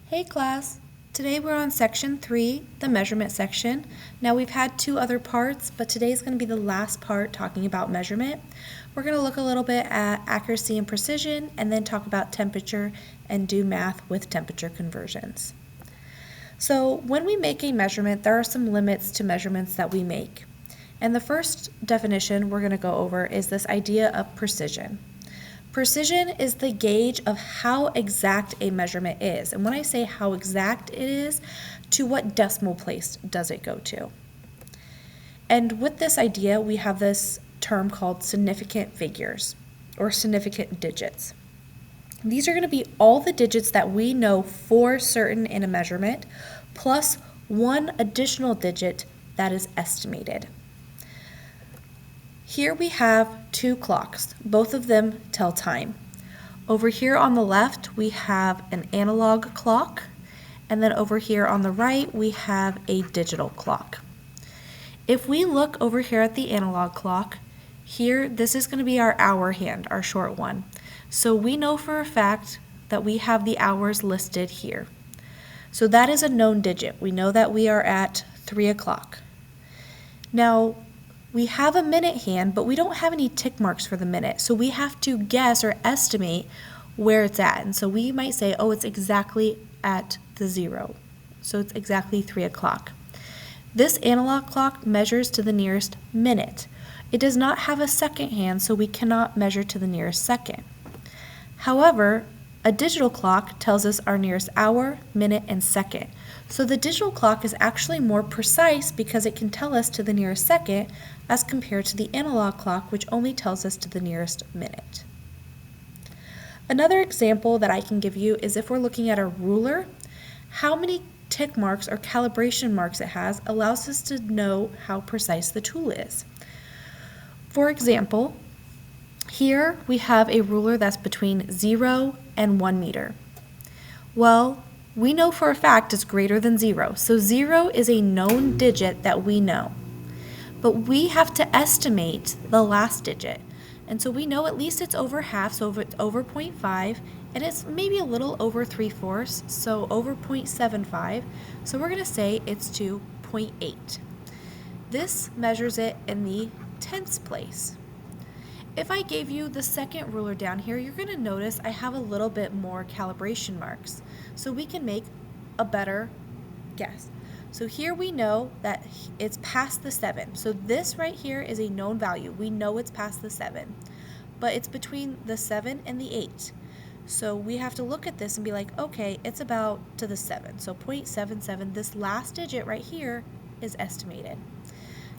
Hey class! Today we're on section 3, the measurement section. Now we've had 2 other parts, but today's going to be the last part talking about measurement. We're going to look a little bit at accuracy and precision and then talk about temperature and do math with temperature conversions. So when we make a measurement, there are some limits to measurements that we make. And the first definition we're going to go over is this idea of precision. Precision is the gauge of how exact a measurement is. And when I say how exact it is, to what decimal place does it go to? And with this idea, we have this term called significant figures or significant digits. These are going to be all the digits that we know for certain in a measurement, plus one additional digit that is estimated. Here we have 2 clocks. Both of them tell time. Over here on the left, we have an analog clock, and then over here on the right, we have a digital clock. If we look over here at the analog clock, here, this is going to be our hour hand, our short one. So we know for a fact that we have the hours listed here. So that is a known digit. We know that we are at 3 o'clock. Now, we have a minute hand, but we don't have any tick marks for the minute. So we have to guess or estimate where it's at. And so we might say, oh, it's exactly at the 0. So it's exactly 3 o'clock. This analog clock measures to the nearest minute. It does not have a second hand, so we cannot measure to the nearest second. However, a digital clock tells us our nearest hour, minute, and second. So the digital clock is actually more precise because it can tell us to the nearest second as compared to the analog clock, which only tells us to the nearest minute. Another example that I can give you is if we're looking at a ruler, how many tick marks or calibration marks it has allows us to know how precise the tool is. For example, here we have a ruler that's between 0 and 1 meter. Well, we know for a fact it's greater than 0. So 0 is a known digit that we know. But we have to estimate the last digit. And so we know at least it's over half, so it's over 0.5, and it's maybe a little over 3/4, so over 0.75. So we're going to say it's to 0.8. This measures it in the tenths place. If I gave you the second ruler down here, you're going to notice I have a little bit more calibration marks, so we can make a better guess. So here we know that it's past the 7. So this right here is a known value. We know it's past the 7, but it's between the 7 and the 8. So we have to look at this and be like, okay, it's about to the 7. So 0.77, this last digit right here is estimated.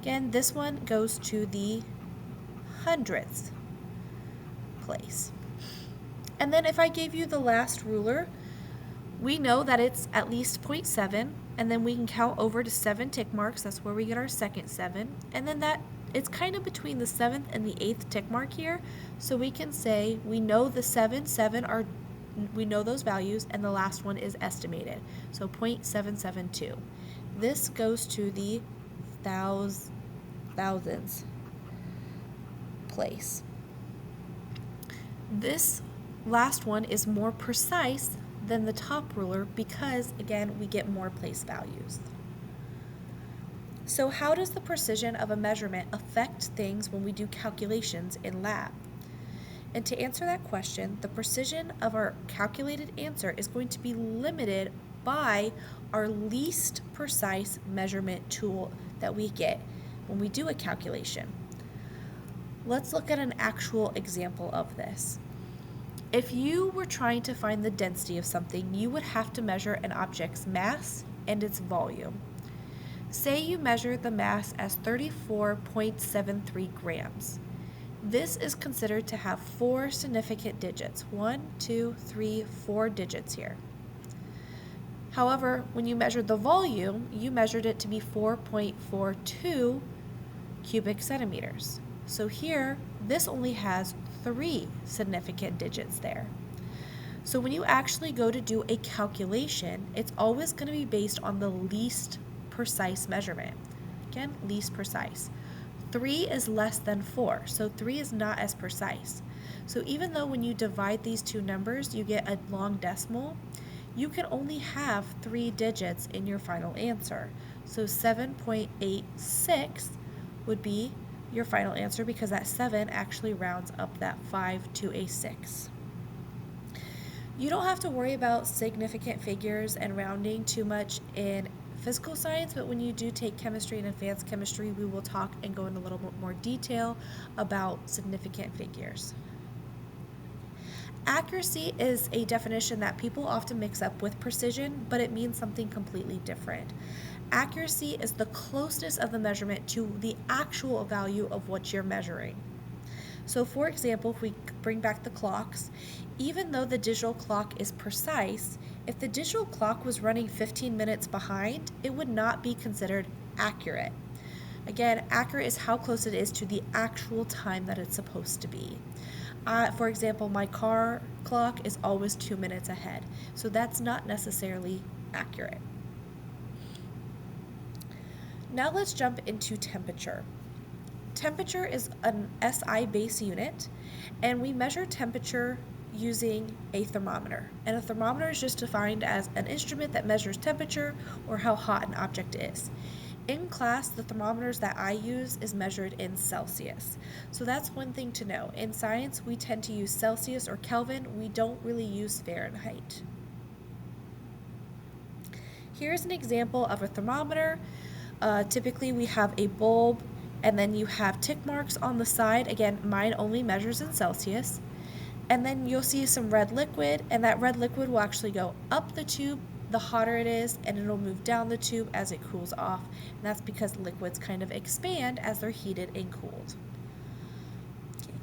Again, this one goes to the hundredths place. And then if I gave you the last ruler, we know that it's at least 0.7, and then we can count over to 7 tick marks. That's where we get our second 7. And then that it's kind of between the 7th and the 8th tick mark here. So we can say we know the 7 are, we know those values, and the last one is estimated. So 0.772. This goes to the thousandths place. This last one is more precise than the top ruler because, again, we get more place values. So how does the precision of a measurement affect things when we do calculations in lab? And to answer that question, the precision of our calculated answer is going to be limited by our least precise measurement tool that we get when we do a calculation. Let's look at an actual example of this. If you were trying to find the density of something, you would have to measure an object's mass and its volume. Say you measure the mass as 34.73 grams. This is considered to have 4 significant digits. 1, 2, 3, 4 digits here. However, when you measured the volume, you measured it to be 4.42 cubic centimeters. So here, this only has 3 significant digits there. So when you actually go to do a calculation, it's always going to be based on the least precise measurement. Again, least precise. 3 is less than 4, so 3 is not as precise. So even though when you divide these two numbers, you get a long decimal, you can only have 3 digits in your final answer. So 7.86 would be your final answer because that 7 actually rounds up that 5 to a 6. You don't have to worry about significant figures and rounding too much in physical science, but when you do take chemistry and advanced chemistry, we will talk and go in a little bit more detail about significant figures. Accuracy is a definition that people often mix up with precision, but it means something completely different. Accuracy is the closeness of the measurement to the actual value of what you're measuring. So for example, if we bring back the clocks, even though the digital clock is precise, if the digital clock was running 15 minutes behind, it would not be considered accurate. Again, accurate is how close it is to the actual time that it's supposed to be. For example, my car clock is always 2 minutes ahead, so that's not necessarily accurate. Now let's jump into temperature. Temperature is an SI base unit, and we measure temperature using a thermometer. And a thermometer is just defined as an instrument that measures temperature or how hot an object is. In class, the thermometers that I use is measured in Celsius. So that's one thing to know. In science, we tend to use Celsius or Kelvin. We don't really use Fahrenheit. Here's an example of a thermometer. Typically, we have a bulb, and then you have tick marks on the side. Again, mine only measures in Celsius. And then you'll see some red liquid, and that red liquid will actually go up the tube the hotter it is, and it'll move down the tube as it cools off. And that's because liquids kind of expand as they're heated and cooled. Okay.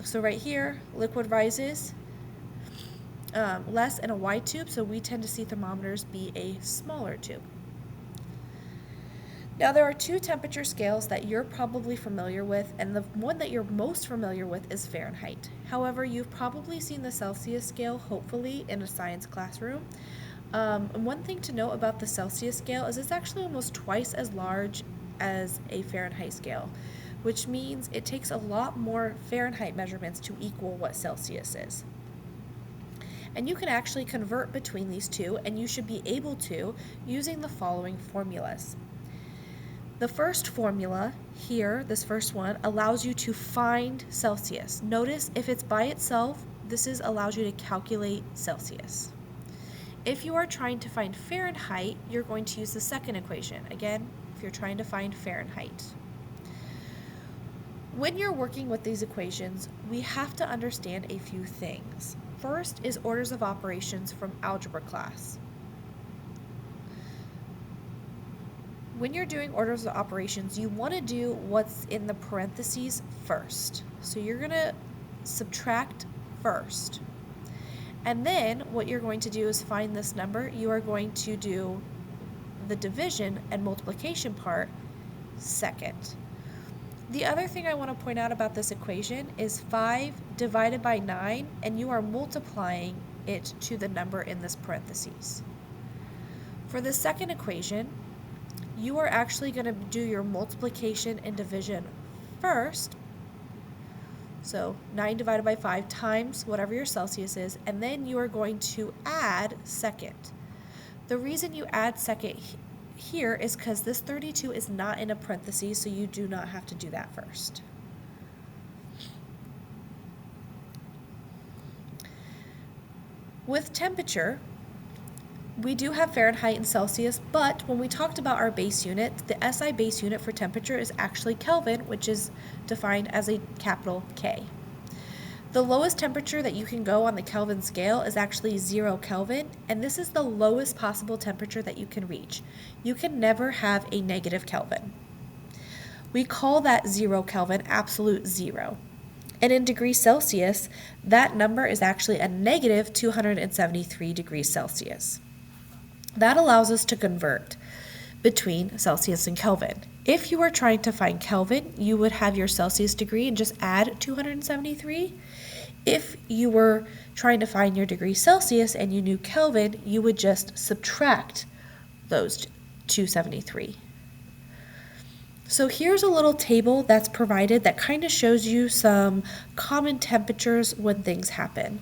So right here, liquid rises less in a wide tube, so we tend to see thermometers be a smaller tube. Now there are 2 temperature scales that you're probably familiar with, and the one that you're most familiar with is Fahrenheit. However, you've probably seen the Celsius scale, hopefully, in a science classroom. One thing to note about the Celsius scale is it's actually almost twice as large as a Fahrenheit scale, which means it takes a lot more Fahrenheit measurements to equal what Celsius is. And you can actually convert between these two, and you should be able to using the following formulas. The first formula here, this first one, allows you to find Celsius. Notice if it's by itself, this allows you to calculate Celsius. If you are trying to find Fahrenheit, you're going to use the second equation. Again, if you're trying to find Fahrenheit. When you're working with these equations, we have to understand a few things. First is orders of operations from algebra class. When you're doing orders of operations, you want to do what's in the parentheses first. So you're going to subtract first. And then what you're going to do is find this number. You are going to do the division and multiplication part second. The other thing I want to point out about this equation is 5 divided by 9, and you are multiplying it to the number in this parentheses. For the second equation, you are actually going to do your multiplication and division first. So 9 divided by 5 times whatever your Celsius is, and then you are going to add second. The reason you add second here is because this 32 is not in a parenthesis, so you do not have to do that first. With temperature, we do have Fahrenheit and Celsius, but when we talked about our base unit, the SI base unit for temperature is actually Kelvin, which is defined as a capital K. The lowest temperature that you can go on the Kelvin scale is actually 0 Kelvin, and this is the lowest possible temperature that you can reach. You can never have a negative Kelvin. We call that 0 Kelvin absolute zero. And in degrees Celsius, that number is actually a negative 273 degrees Celsius. That allows us to convert between Celsius and Kelvin. If you were trying to find Kelvin, you would have your Celsius degree and just add 273. If you were trying to find your degree Celsius and you knew Kelvin, you would just subtract those 273. So here's a little table that's provided that kind of shows you some common temperatures when things happen.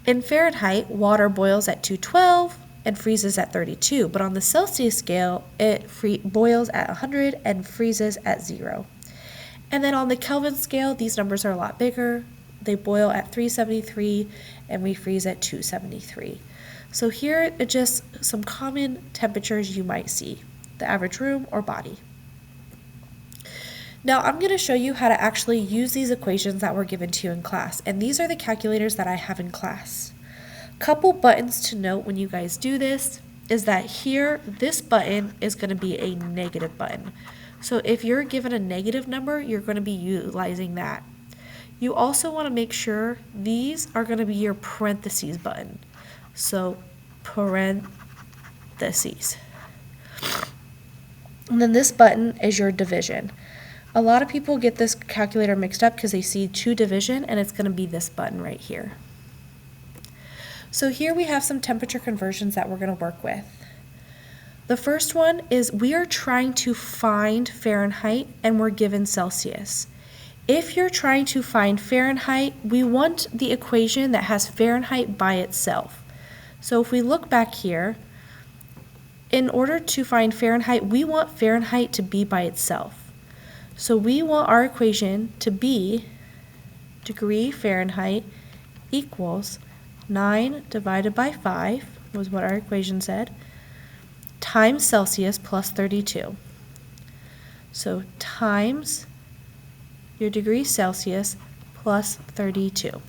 In Fahrenheit, water boils at 212 and freezes at 32, but on the Celsius scale, it boils at 100 and freezes at 0. And then on the Kelvin scale, these numbers are a lot bigger. They boil at 373 and we freeze at 273. So here are just some common temperatures you might see, the average room or body. Now I'm going to show you how to actually use these equations that were given to you in class, and these are the calculators that I have in class. Couple buttons to note when you guys do this is that here, this button is going to be a negative button. So if you're given a negative number, you're going to be utilizing that. You also want to make sure these are going to be your parentheses button. So parentheses. And then this button is your division. A lot of people get this calculator mixed up because they see 2 division, and it's going to be this button right here. So here we have some temperature conversions that we're going to work with. The first one is we are trying to find Fahrenheit and we're given Celsius. If you're trying to find Fahrenheit, we want the equation that has Fahrenheit by itself. So if we look back here, in order to find Fahrenheit, we want Fahrenheit to be by itself. So we want our equation to be degree Fahrenheit equals 9 divided by 5, was what our equation said, times Celsius plus 32. So times your degree Celsius plus 32.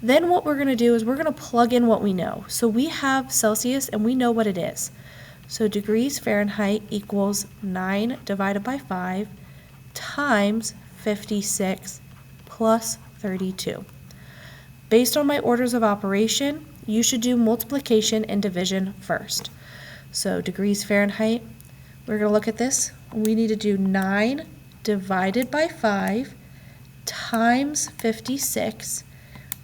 Then what we're going to do is we're going to plug in what we know. So we have Celsius and we know what it is. So degrees Fahrenheit equals 9 divided by 5 times 56 plus 32. Based on my orders of operation, you should do multiplication and division first. So degrees Fahrenheit, we're going to look at this. We need to do 9 divided by 5 times 56,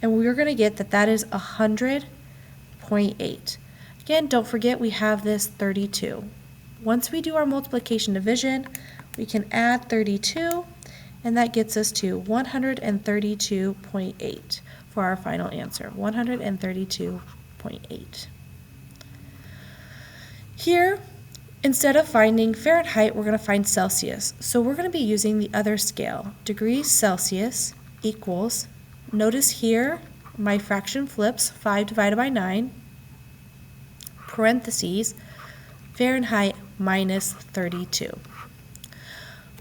and we're going to get that that is 100.8. Again, don't forget we have this 32. Once we do our multiplication division, we can add 32, and that gets us to 132.8 for our final answer, 132.8. Here, instead of finding Fahrenheit, we're going to find Celsius. So we're going to be using the other scale. Degrees Celsius equals, notice here, my fraction flips, 5 divided by 9, parentheses, Fahrenheit minus 32.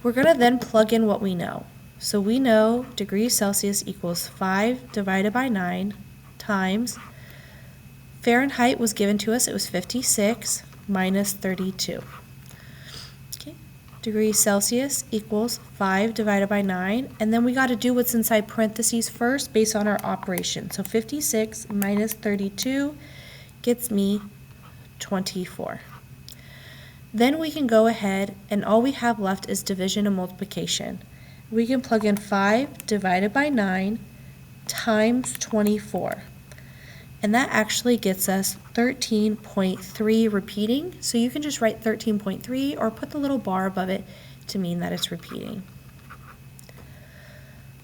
We're going to then plug in what we know. So we know degrees Celsius equals 5 divided by 9 times, Fahrenheit was given to us, it was 56, minus 32. Okay. Degrees Celsius equals 5 divided by 9, and then we got to do what's inside parentheses first based on our operation. So 56 minus 32 gets me 24. Then we can go ahead and all we have left is division and multiplication. We can plug in 5 divided by 9 times 24. And that actually gets us 13.3 repeating. So you can just write 13.3 or put the little bar above it to mean that it's repeating.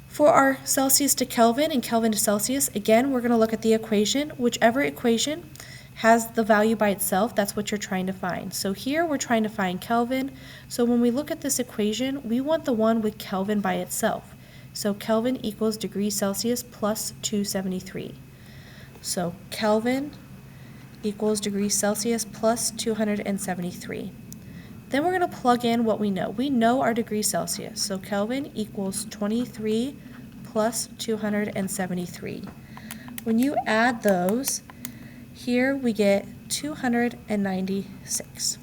For our Celsius to Kelvin and Kelvin to Celsius, again, we're going to look at the equation. Whichever equation has the value by itself, that's what you're trying to find. So here we're trying to find Kelvin. So when we look at this equation, we want the one with Kelvin by itself. So Kelvin equals degrees Celsius plus 273. So Kelvin equals degrees Celsius plus 273. Then we're going to plug in what we know. We know our degrees Celsius. So Kelvin equals 23 plus 273. When you add those, here we get 296.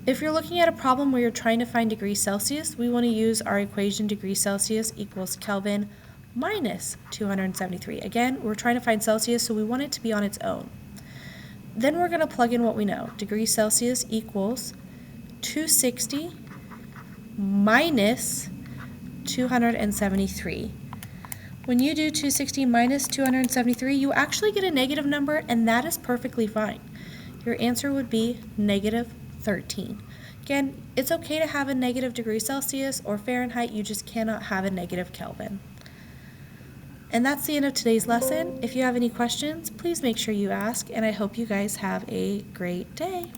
If you're looking at a problem where you're trying to find degrees Celsius, we want to use our equation degrees Celsius equals Kelvin minus 273. Again, we're trying to find Celsius, so we want it to be on its own. Then we're going to plug in what we know. Degrees Celsius equals 260 minus 273. When you do 260 minus 273, you actually get a negative number, and that is perfectly fine. Your answer would be negative 13. Again, it's okay to have a negative degree Celsius or Fahrenheit, you just cannot have a negative Kelvin. And that's the end of today's lesson. If you have any questions, please make sure you ask, and I hope you guys have a great day.